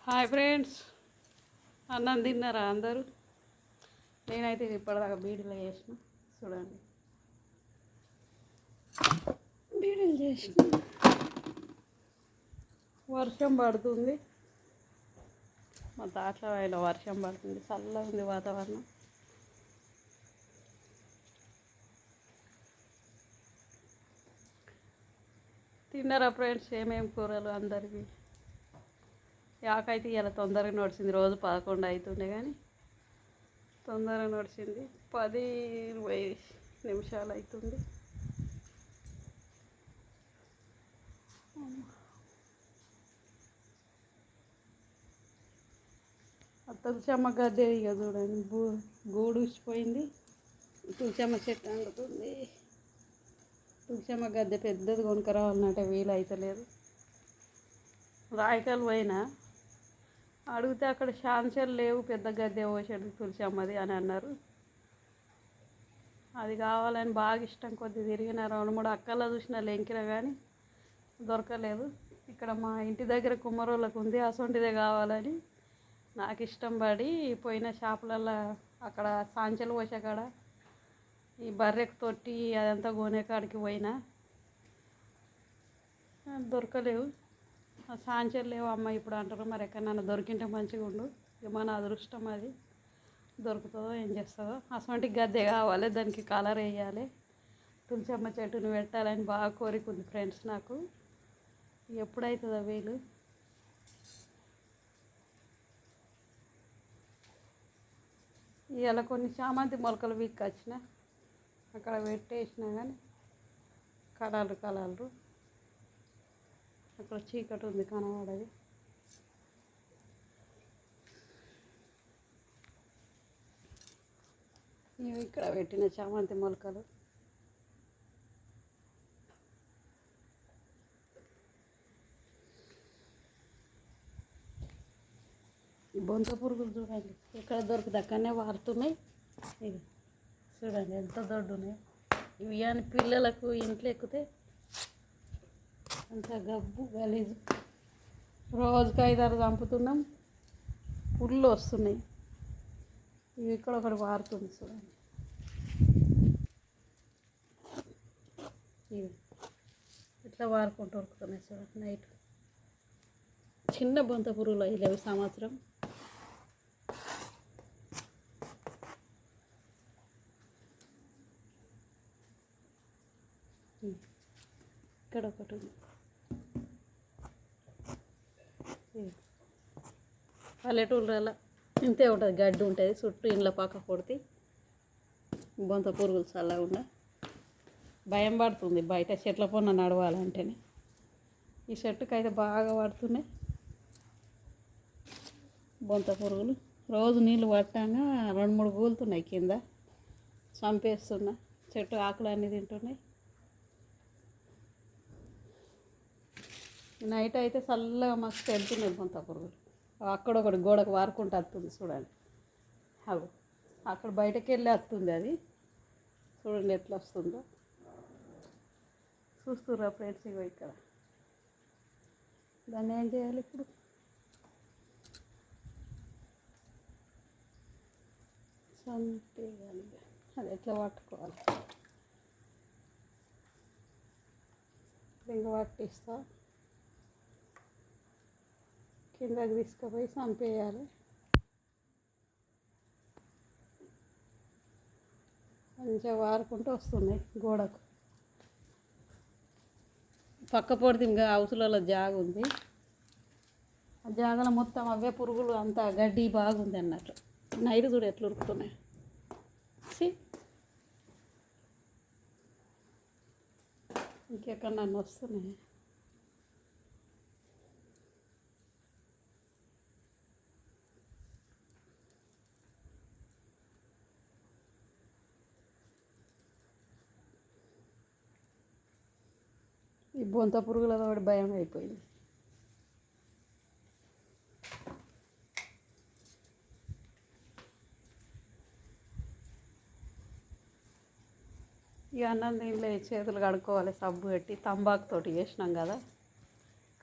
Hi friends, అన్నం తిన్నారా అందరూ? నేనైతే ఇప్పటిదాకా బీడీలు చేసిన. చూడండి, బీడీలు చేసిన. వర్షం పడుతుంది, మా తాట్ల వర్షం పడుతుంది. చల్లగా ఉంది వాతావరణం. తిన్నారా ఫ్రెండ్స్? ఏమేమి కూరలు అందరికీ? యాకైతే ఇలా తొందరగా నడిచింది. రోజు 11 అవుతుండే కానీ తొందరగా నడిచింది. 10-20 నిమిషాలు అవుతుంది. తులసమ్మ గద్దె ఇక చూడండి, గూడు ఊసిపోయింది. తులసమ్మ చెట్టు అందుతుంది. తులసమ్మ గద్దె పెద్దది కొనుక్కరావాలంటే వీలు అవుతలేదు. రాయకలు పోయినా అడిగితే అక్కడ ఛాన్సలు లేవు, పెద్ద గద్దె పోసేది తులసమ్మది అని అన్నారు. అది కావాలని బాగా ఇష్టం కొద్ది తిరిగిన 2-3 అక్కల్లో చూసిన లెంకిన కానీ దొరకలేదు. ఇక్కడ మా ఇంటి దగ్గర కుమ్మరోళ్ళకు ఉంది, అసొంటిదే కావాలని నాకు ఇష్టం పడి పోయిన షాపులల్లో అక్కడ సాంచలు పోసే కాడ ఈ బర్రెకు తొట్టి అదంతా కొనే కాడికి పోయినా దొరకలేవు. ఆ సాంచలు లేవు అమ్మ ఇప్పుడు అంటారు. మరి ఎక్కడన్నా దొరికింటే మంచిగా ఉండు. ఇక మన అదృష్టం, అది దొరుకుతుందో ఏం చేస్తుందో. అసొంటి గద్దె కావాలి, దానికి కలర్ వేయాలి, తులసమ్మ చెట్టుని పెట్టాలని బాగా కోరిక ఉంది ఫ్రెండ్స్ నాకు. ఎప్పుడవుతుందో వీలు. ఇవాళ కొన్ని చామంతి మొలకలు వీక్కొచ్చిన అక్కడ పెట్టేసిన కానీ కలర్లు అక్కడ చీకటి ఉంది కనబడది. ఇవి ఇక్కడ పెట్టిన చామంతి మొలకలు. బొంత పురుగులు చూడండి ఎక్కడ దొరుకుతుంది అక్కడనే వారుతున్నాయి. ఇది చూడండి ఎంత దొడ్డున్నాయి. ఇవి అని పిల్లలకు ఇంట్లో ఎక్కితే అంత గబ్బు గలీజు. రోజుకి 5-6 చంపుతున్నాం, పుళ్ళు వస్తున్నాయి. ఇవి ఇక్కడ ఒకటి వారుతుంది చూడండి. ఇవి ఇట్లా వారుకుంటూ ఉరుకుతున్నాయి చూడండి. నైట్ చిన్న బొంత పురుగులు అయ్యేవి సంవత్సరం. ఇక్కడ ఒకటి ఉంది. పల్లెటూళ్ళలో ఇంతే ఉంటుంది, గడ్డి ఉంటుంది చుట్టూ. ఇండ్ల పక్క కొడితే బొంత పురుగులు చల్లకుండా భయం పడుతుంది బయట చెట్ల పొన్న నడవాలంటేనే. ఈ చెట్టుకు అయితే బాగా పడుతున్నాయి బొంత పురుగులు. రోజు నీళ్ళు పట్టాగా 2-3 గూలుతున్నాయి కింద. చంపేస్తున్నా, చెట్టు ఆకులు అన్నీ తింటున్నాయి. నైట్ అయితే చల్లగా మస్తు వెళ్తున్నాయి బొంత పురుగులు. అక్కడొకటి గోడకు వారుకుంటూ వస్తుంది చూడండి. అవి అక్కడ బయటకు వెళ్ళి వస్తుంది అది. చూడండి ఎట్లా వస్తుందో. చూస్తుర్రా ఫ్రెండ్స్? ఇగో ఇక్కడ దాన్ని ఏం చేయాలి ఇప్పుడు? చంపేయాలి. అది ఎట్లా పట్టుకోవాలి? ఇంకా పట్టిస్తా, కిందకి తీసుకుపోయి చంపేయాలి. మంచిగా వారుకుంటూ వస్తున్నాయి గోడకు. పక్క పొడితే ఇంకా హౌస్లలో జాగ ఉంది, ఆ జాగలో మొత్తం అవే పురుగులు, అంతా గడ్డి బాగుంది అన్నట్టు. నైట్ చూడు ఎట్లా ఉరుకుతున్నాయి. ఇంకెక్కడ నన్ను వస్తున్నాయి. ఈ బొంత పురుగులతో ఒకటి భయం అయిపోయింది. ఇక అన్నం దీనిలో చేతులు కడుక్కోవాలి, సబ్బు పెట్టి. తంబాకు తోటి చేసినాం కదా,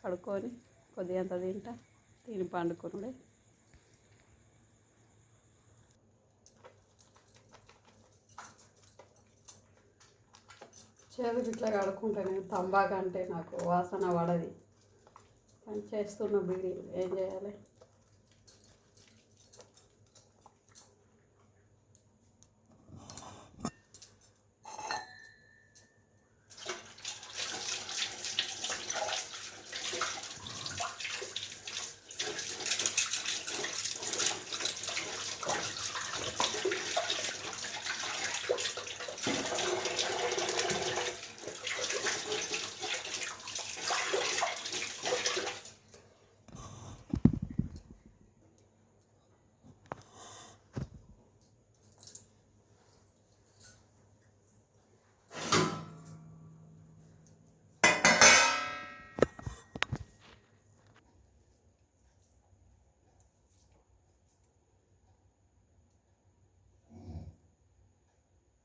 కడుక్కొని కొద్దిగా అంత తింటా. తిని పండుకునుడే. చేతులు ఇట్లా కడుక్కుంటాను. తంబాకు అంటే నాకు వాసన పడది. కానీ చేస్తున్న బీడీలు ఏం చేయాలి?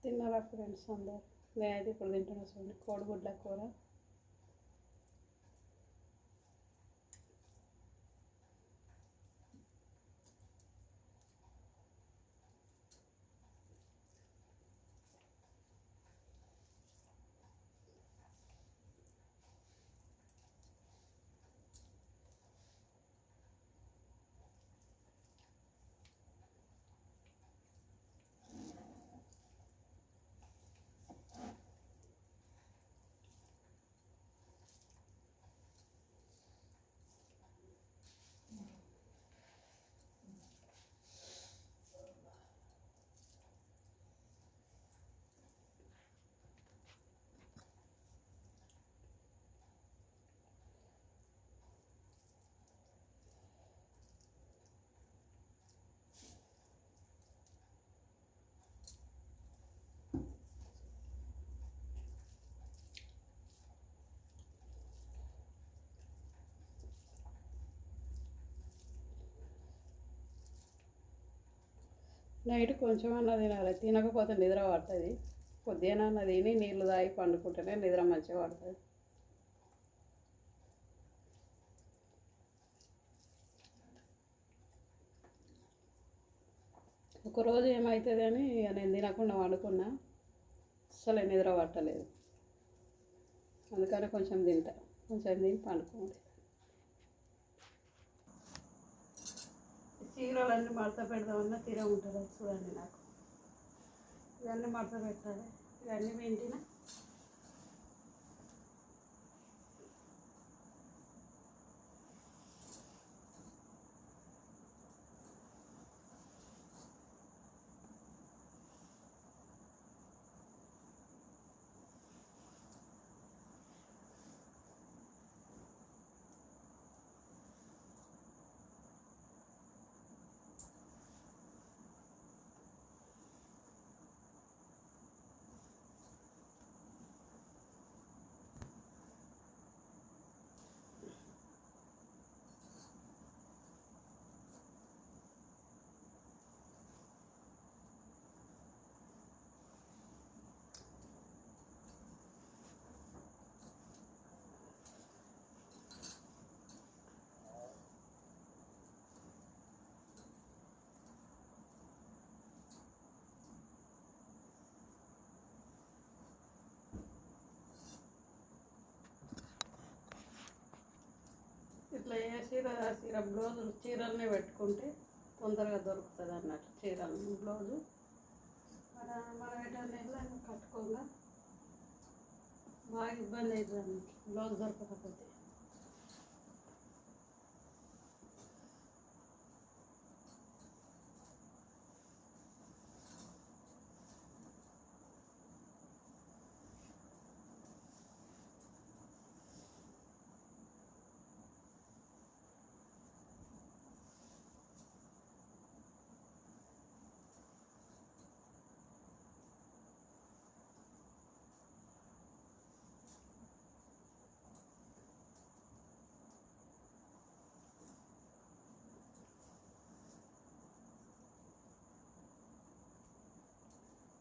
తిన్నారా ఫ్రెండ్స్ అందరు? నేనైతే ఇప్పుడు తింటున్నా. చూడండి, కోడిగుడ్ల కూర. నైట్ కొంచెమన్నా తినాలి. తినకపోతే నిద్ర పడుతుంది. కొద్దిగా తిని నీళ్ళు తాగి పండుకుంటేనే నిద్ర మంచిగా పడుతుంది. ఒకరోజు ఏమవుతుంది అని నేను తినకుండా వండుకున్నా, అసలు నిద్ర పట్టలేదు. అందుకని కొంచెం తిని పండుకోండి. చీరలన్నీ మడత పెడదామన్నా తీర ఉంటుంది. చూడండి, నాకు ఇవన్నీ మడత పెట్టాలి. ఇవన్నీ వెంటినా ఇట్లా ఏ చీర బ్లౌజులు చీరలనే పెట్టుకుంటే తొందరగా దొరుకుతుంది అన్నట్టు. చీరలు బ్లౌజు మనం ఎటైనా కట్టుకోగా బాగా ఇబ్బంది అవుతుంది అన్నట్టు బ్లౌజ్ దొరకకపోతే.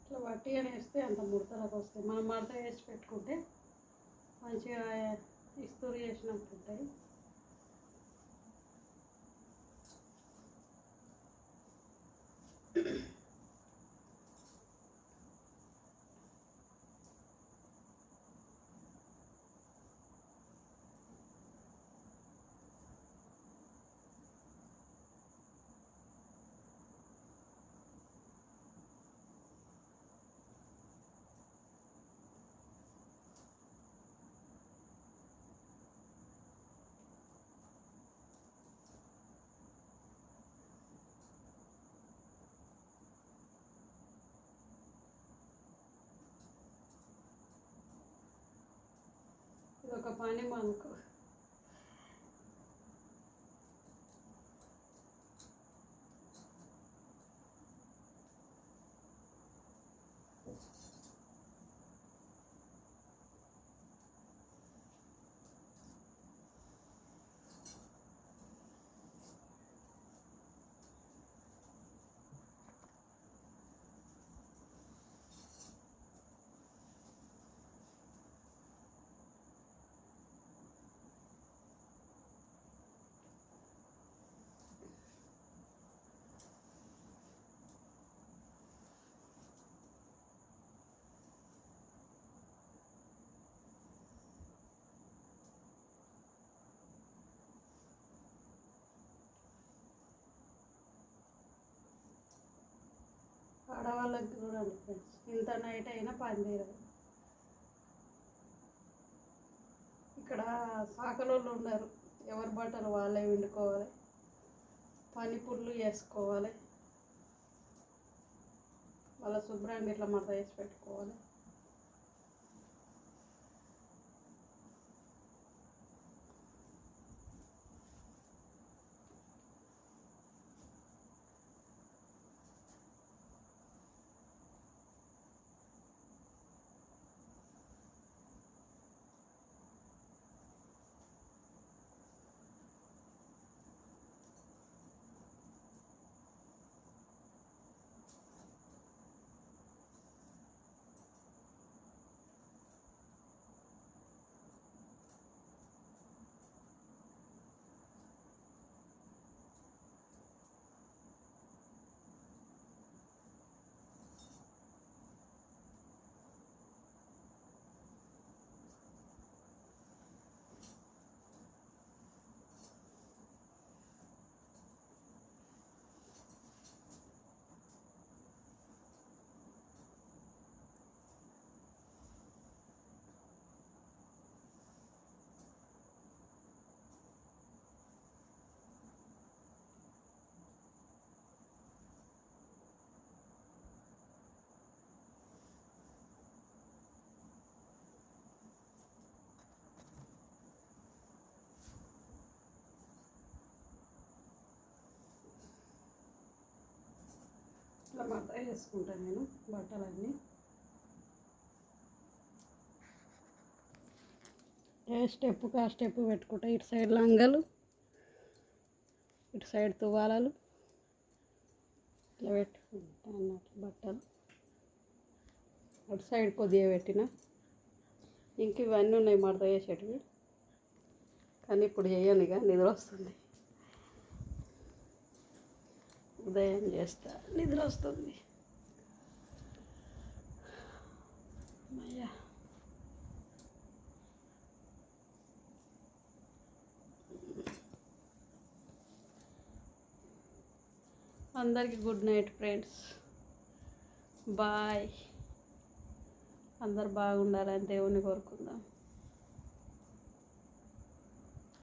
ఇట్లా వట్టిగా వేస్తే అంత ముడతలకు వస్తాయి. మనం మడత వేసి పెట్టుకుంటే మంచిగా ఇస్తూరు చేసినట్టు ఉంటాయి. ఒక పని మనకు. ఆడవాళ్ళకి చూడండి ఫ్రెండ్స్, ఇంత నైట్ అయినా పని తీరదు. ఇక్కడ సాకలోళ్ళు ఉన్నారు, ఎవరి బట్టలు వాళ్ళే వండుకోవాలి, పని పుల్లు చేసుకోవాలి, మళ్ళీ శుభ్రంగా ఇట్లా మడత వేసి పెట్టుకోవాలి. ఇట్లా మడత వేసుకుంటాను నేను బట్టలన్నీ. ఏ స్టెప్పుకి ఆ స్టెప్ పెట్టుకుంటా. ఇటు సైడ్ లంగలు, ఇటు సైడ్ తువాలలు ఇట్లా పెట్టుకుంటా అన్నట్టు బట్టలు. అటు సైడ్ కొద్దిగా పెట్టిన, ఇంక ఇవన్నీ ఉన్నాయి మడత చేసేటివి, కానీ ఇప్పుడు చేయను, ఇక నిద్ర వస్తుంది. ఉదయం చేస్తా, నిద్ర వస్తుంది. అయ్యా, అందరికీ గుడ్ నైట్ ఫ్రెండ్స్, బాయ్. అందరు బాగుండాలని దేవుని కోరుకుందాం.